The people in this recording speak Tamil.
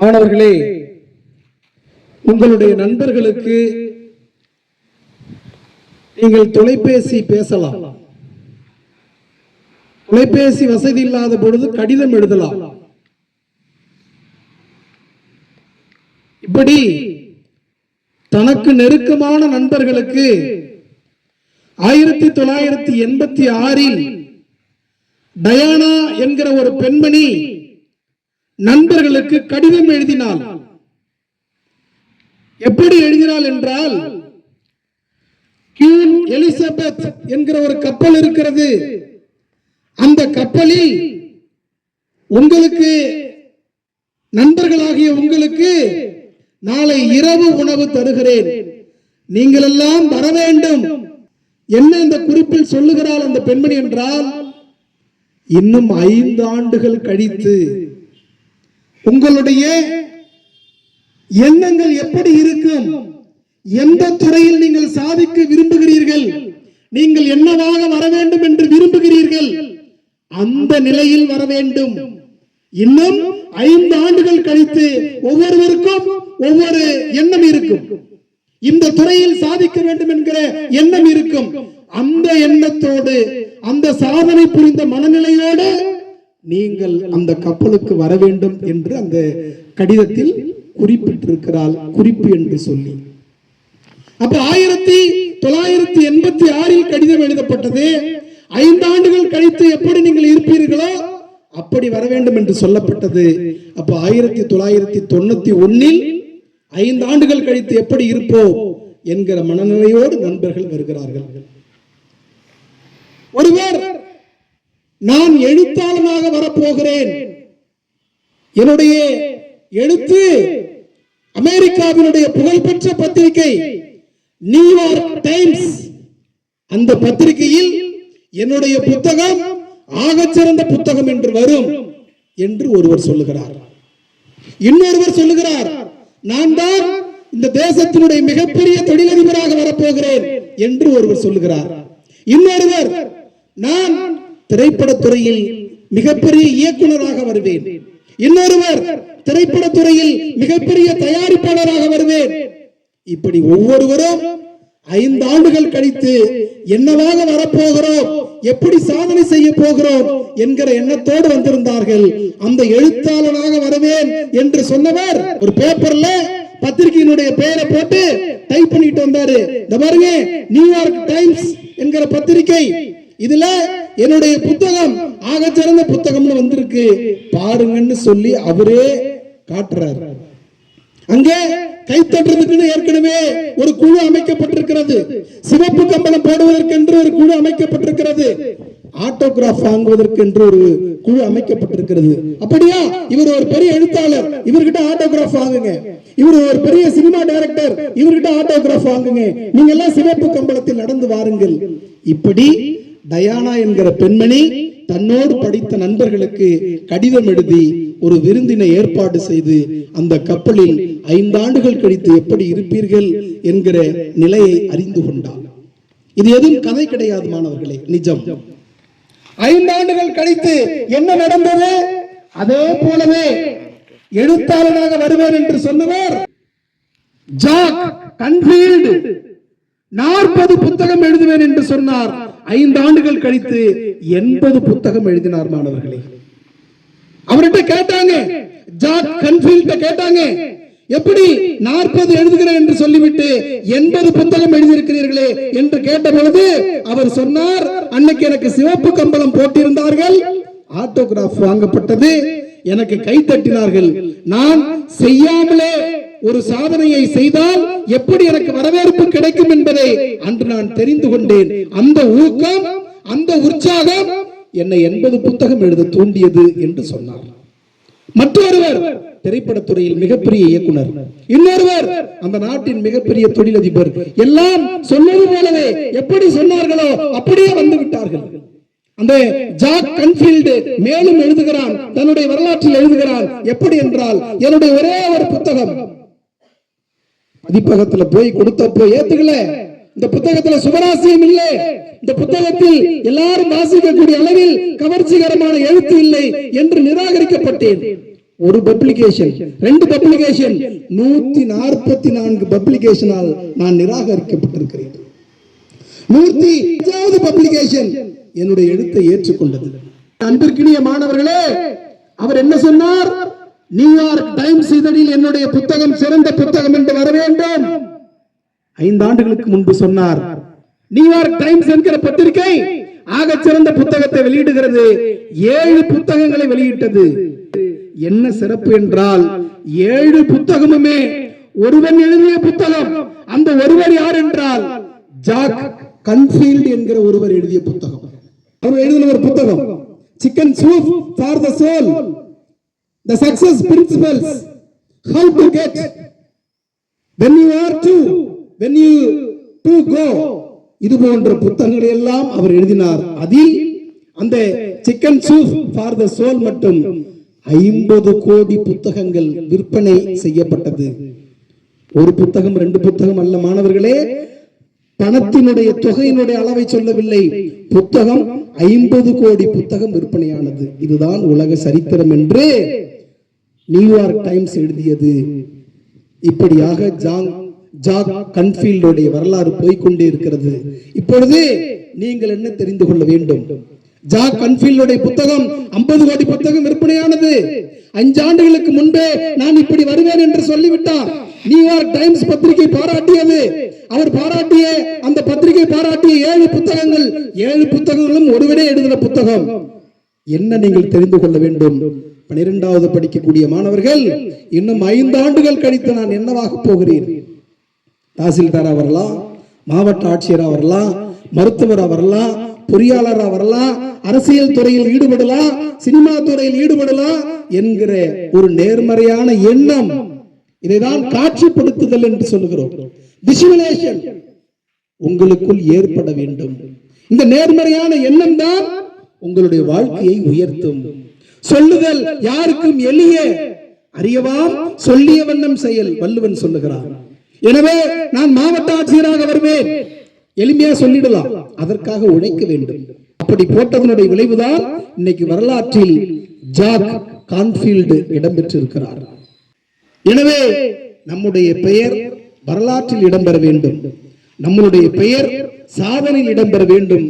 மாணவர்களே, உங்களுடைய நண்பர்களுக்கு நீங்கள் தொலைபேசி பேசலாம். தொலைபேசி வசதி இல்லாத பொழுது கடிதம் எழுதலாம். இப்படி தனக்கு நெருக்கமான நண்பர்களுக்கு 1986 டயானா என்கிற ஒரு பெண்மணி நண்பர்களுக்கு கடிதம் எழுதினாள். எப்படி எழுதினாள் என்றால், குவீன் எலிசபெத் என்கிற ஒரு கப்பல் இருக்கிறது. அந்த கப்பலில் உங்களுக்கு, நண்பர்களாகிய உங்களுக்கு நாளை இரவு உணவு தருகிறேன், நீங்கள் எல்லாம் வர வேண்டும். என்ன இந்த குறிப்பில் சொல்லுகிறாள் அந்த பெண்மணி என்றால், இன்னும் 5 ஆண்டுகள் கழித்து உங்களுடைய எண்ணங்கள் எப்படி இருக்கும், எந்த துறையில் நீங்கள் சாதிக்க விரும்புகிறீர்கள், நீங்கள் என்னவாக வர வேண்டும் என்று விரும்புகிறீர்கள், அந்த நிலையில் வர வேண்டும். இன்னும் 5 ஆண்டுகள் கழித்து ஒவ்வொருவருக்கும் ஒவ்வொரு எண்ணம் இருக்கும். இந்த துறையில் சாதிக்க வேண்டும் என்கிற எண்ணம் இருக்கும். அந்த எண்ணத்தோடு, அந்த சாதனை புரிந்த மனநிலையோடு நீங்கள் அந்த கப்பலுக்கு வர வேண்டும் என்று அந்த கடிதத்தில் குறிப்பிட்டிருக்கிறாள். குறிப்பு என்று சொல்லி, அப்ப 1986 கடிதம் எழுதப்பட்டது. 5 ஆண்டுகள் கழித்து எப்படி நீங்கள் இருப்பீர்களோ அப்படி வர வேண்டும் என்று சொல்லப்பட்டது. அப்ப 1991 5 ஆண்டுகள் கழித்து எப்படி இருப்போம் என்கிற மனநிலையோடு நண்பர்கள் வருகிறார்கள். ஒருவர், நான் எழுத்தாளனாக வரப்போகிறேன், என்னுடைய எழுத்து அமெரிக்காவினுடைய புகழ்பெற்ற பத்திரிகை நியூயார்க் டைம்ஸ், அந்த பத்திரிகையில் என்னுடைய புத்தகம் ஆகச்சிறந்த புத்தகம் என்று வரும் என்று ஒருவர் சொல்லுகிறார். இன்னொருவர் சொல்லுகிறார், நான் தான் இந்த தேசத்தினுடைய மிகப்பெரிய தொழிலதிபராக வரப்போகிறேன் என்று ஒருவர் சொல்லுகிறார். இன்னொருவர், நான் திரைப்படத்துறையில் மிகப்பெரிய இயக்குனராக வருவேன். இன்னொருவர், திரைப்படத்துறையில் மிகப்பெரிய தயாரிப்பாளராக வருவேன். இப்படி ஒவ்வொருவரும் 5 ஆண்டுகள் கழித்து என்னவாக வரப்போகிறோம், எப்படி சாதனை செய்ய போகிறோம் என்கிற எண்ணத்தோடு வந்திருந்தார்கள். அந்த எழுத்தாளனாக வருவேன் என்று சொன்னவர் ஒரு பேப்பர்ல பத்திரிகையினுடைய பெயரை போட்டு டைப் பண்ணிட்டு வந்தாரு. இந்த பாருங்க, நியூயார்க் டைம்ஸ் என்கிற பத்திரிகை, இதுல என்னுடைய புத்தகம் ஆகச்சிறந்த புத்தகம்னு வந்திருக்கு பாருங்கன்னு சொல்லி அவரே காட்டுறாரு. அங்கே கைத்தட்டுறதுக்குன்னு ஏற்கனவே ஒரு குழு அமைக்கப்பட்டிருக்கிறது. சிவப்பு கம்பளம் போடுவதற்கென்று ஒரு குழு அமைக்கப்பட்டிருக்கிறது. ஆட்டோகிராஃப் வாங்குவதற்கென்று ஒரு குழு அமைக்கப்பட்டிருக்கிறது. அப்படியா, இவர் ஒரு பெரிய எழுத்தாளர், இவர்கிட்ட ஆட்டோகிராஃப் வாங்குங்க. இவர் ஒரு பெரிய சினிமா டைரக்டர், இவர்கிட்ட ஆட்டோகிராஃப் வாங்குங்க. நீங்க எல்லாம் சிவப்பு கம்பளத்தில் நடந்து வாருங்கள். இப்படி டயானா என்கிற பெண்மணி தன்னோடு படித்த நண்பர்களுக்கு கடிதம் எழுதி ஒரு விருந்தினை ஏற்பாடு செய்து அந்த கப்பலில் 5 ஆண்டுகள் கழித்து எப்படி இருப்பீர்கள் என்கிற நிலையை அறிந்து கொண்டார். இது எதுவும் கதை கிடையாது மாணவர்களே, நிஜம். 5 ஆண்டுகள் கழித்து என்ன நடந்தது? அதே போலவே எழுத்தாளனாக வருவேன் என்று சொன்னவர் ஜாக் கன்ஃபீல்ட் 40 புத்தகம் எழுதுவேன் என்று சொன்னார். 5 ஆண்டுகள் கழித்து 80 புத்தகம் எழுதினார் மாணவர்களே. அவர்கிட்ட கேட்டாங்க, ஜாக் கன்ஃபீல்ட கேட்டாங்க, எப்படி 40 எழுதுகிறேன் என்று சொல்லிவிட்டு 80 புத்தகம் எழுதியிருக்கிறீர்களே என்று கேட்ட பொழுது அவர் சொன்னார், அன்னைக்கு எனக்கு சிவப்பு கம்பளம் போட்டிருந்தார்கள், ஆட்டோகிராஃப் வாங்கப்பட்டது, எனக்கு கை தட்டினார்கள். நான் செய்யாமலே ஒரு சாதனையை செய்தால் எப்படி எனக்கு வரவேற்பு கிடைக்கும் என்பதை அன்று நான் தெரிந்து கொண்டேன். அந்த ஊக்கம், அந்த உற்சாகம் என்னை 80 புத்தகம் எழுத தூண்டியது என்று சொன்னார். மற்றொருவர் திரைப்படத்துறையில் மிகப்பெரிய இயக்குனர், இன்னொருவர் அந்த நாட்டின் மிகப்பெரிய தொழிலதிபர். எல்லாம் சொன்னது போலவே எப்படி சொன்னார்களோ அப்படியே வந்து விட்டார்கள். அந்த ஜாக் கன்ஃபீல்ட் மேலும் எழுதுகிறான், தன்னுடைய வரலாற்றில் எழுதுகிறான். எப்படி என்றால், என்னுடைய ஒரே ஒரு புத்தகம் பதிப்பகத்துல போய் கொடுத்தப்போ ஏத்துக்கல, இந்த புத்தகத்துல சுவராசியம் இல்லை, இந்த புத்தகத்தில் எல்லாரும் வாசிக்கக்கூடிய அளவில் கவர்ச்சிகரமான எழுத்து இல்லை என்று நிராகரிக்கப்பட்டேன். ஒரு பப்ளிகேஷன், 2 பப்ளிகேஷன், 144 பப்ளிகேஷனால் நான் நிராகரிக்கப்பட்டிருக்கிறேன். 105வது பப்ளிகேஷன் என்னுடைய எழுத்தை ஏற்றுக்கொண்டது. அன்பிற்கினிய மாணவர்களே, அவர் என்ன சொன்னார்? நியூயார்க் டைம்ஸ் இதழில் என்னுடைய புத்தகம் சிறந்த புத்தகம் என்று வர வேண்டும். 5 ஆண்டுகளுக்கு முன்பு சொன்னார். நியூயார்க் டைம்ஸ் என்கிற பத்திரிகை ஆக சிறந்த புத்தகத்தை வெளியிடுகிறது. 7 புத்தகங்களை வெளியிட்டது. என்ன சிறப்பு என்றால் 7 புத்தகமுமே ஒருவன் எழுதிய புத்தகம். அந்த ஒருவர் யார் என்றால் ஜாக் கன்ஃபீல்ட் என்கிற ஒருவர் எழுதிய புத்தகம். அவர் எழுதின ஒரு புத்தகம், chicken soup for the soul, the success principles, how to get when you to go. இது போன்ற புத்தகங்களை எல்லாம் அவர் எழுதினார். அதில் அந்த chicken soup for the soul மட்டும் 50 கோடி புத்தகங்கள் விற்பனை செய்யப்பட்டது. ஒரு புத்தகம் 2 புத்தகம் அல்ல மாணவர்களே, பணத்தினுடைய தொகையினுடைய அளவை சொல்லவில்லை. புத்தகம் 50 கோடி புத்தகம் விற்பனையானது. இதுதான் உலக சரித்திரம் என்று நியூயார்க் டைம்ஸ் எழுதியது. இப்படியாக ஜாக் கன்ஃபீல்டுடைய வரலாறு போய்கொண்டே இருக்கிறது. இப்பொழுது நீங்கள் என்ன தெரிந்து கொள்ள வேண்டும்? ஜாக் கன்ஃபீல்டுடைய புத்தகம் 50 கோடி புத்தகம் விற்பனையானது. 5 ஆண்டுகளுக்கு முன்பே நான் இப்படி வருவேன் என்று சொல்லிவிட்டார். நியூயார்க் டைம்ஸ் பத்திரிகை பாராட்டியது. அவர் பாராட்டிய அந்த பத்திரிகை பாராட்டிய 7 புத்தகங்கள், 7 புத்தகங்களும் ஒருவரே எழுதின புத்தகம். என்ன நீங்கள் தெரிந்து கொள்ள வேண்டும்? 12வது படிக்கக்கூடிய மாணவர்கள், இன்னும் 5 ஆண்டுகள் கழித்து நான் என்னவாக போகிறேன்? தாசில்தாரா வரலாம், மாவட்ட ஆட்சியராக வரலாம், மருத்துவராக வரலாம், பொறியாளராக வரலாம், அரசியல் துறையில் ஈடுபடலாம், சினிமா துறையில் ஈடுபடலாம் என்கிற ஒரு நேர்மறையான எண்ணம், இதைதான் காட்சிப்படுத்துதல் என்று சொல்லுகிறோம். விசுவலேஷன் உங்களுக்குள் ஏற்பட வேண்டும். இந்த நேர்மறையான எண்ணம் தான் உங்களுடைய வாழ்க்கையை உயர்த்தும். சொல்லுதல் யாருக்கும் எளிய, அறியவாம் சொல்லிய வண்ணம் செயல், வள்ளுவன் சொல்லுகிறான். எனவே நான் மாவட்ட ஆட்சியராக வருவேன், எளிமையா சொல்லிடலாம். அதற்காக உழைக்க வேண்டும். அப்படி போட்டதனுடைய விளைவுதான் இன்னைக்கு வரலாற்றில் ஜாக் கான்ஃபீல்டு இடம்பெற்றிருக்கிறார். எனவே நம்முடைய பெயர் வரலாற்றில் இடம்பெற வேண்டும். நம்முடைய பெயர் சாதனையில் இடம்பெற வேண்டும்.